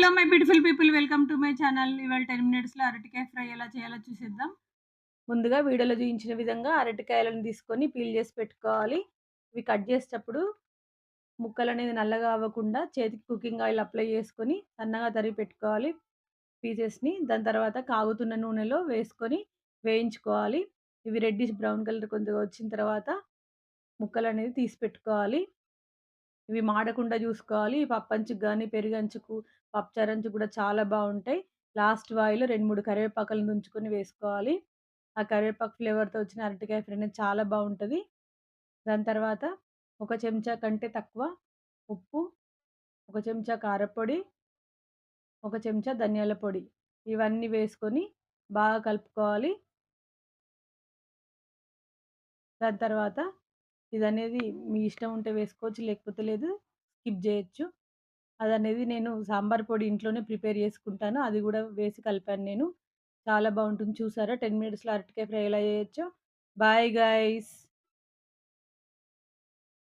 Hello my beautiful people welcome to my channel. ఇవాళ 10 మినిట్స్‌లో అరటికాయ ఫ్రై ఎలా చేయాలో చూసేద్దాం. ముందుగా వీడియోలో చూయించిన విధంగా అరటికాయలను తీసుకొని పీల్ చేసి పెట్టుకోవాలి. ఇవి కట్ చేసేటప్పుడు ముక్కలనేది నల్లగా అవ్వకుండా చేతికి కుకింగ్ ఆయిల్ అప్లై చేసుకొని సన్నగా తరిగి పెట్టుకోవాలి పీసెస్‌ని. దాని తర్వాత కాగుతున్న నూనెలో వేసుకొని వేయించుకోవాలి. ఇవి రెడ్డిష్ బ్రౌన్ కలర్ కొద్దిగా వచ్చిన తర్వాత ముక్కలనేది తీసి పెట్టుకోవాలి. ఇవి మాడకుండా జూసుకోవాలి. పప్పంచుకు గాని, పెరుగంచుకు, పప్పుచారంచుకు గూడా చాలా బావుంటాయి. లాస్ట్ వాయిలో 2, 3 కరివేపాకులను తుంచుకొని వేసుకోవాలి. ఆ కరివేపాకు ఫ్లేవర్‌తో వచ్చిన అరటికాయ ఫ్రై అనేది చాలా బావుంటది. దాని తర్వాత ఒక చెంచా కంటే తక్కువ ఉప్పు, ఒక చెంచా కారప్పొడి, ఒక చెంచా ధనియాల పొడి ఇవన్నీ వేసుకొని బాగా కలుపుకోవాలి. దాని తర్వాత ఇదనేది మీ ఇష్టం ఉంటే వేసుకోవచ్చు. లేకపోతే లేదు. స్కిప్ జేయొచ్చు. అదనేది నేను సాంబార్ పొడి ఇంట్లోనే ప్రిపేర్ చేసుకుంటాను. అది గూడా వేసి కలిపాను నేను. చాలా బావుంటుంది చూసారా 10 మినిట్స్‌లో అరటికాయ ఫ్రై ఎలా చేయొచ్చో. Bye guys.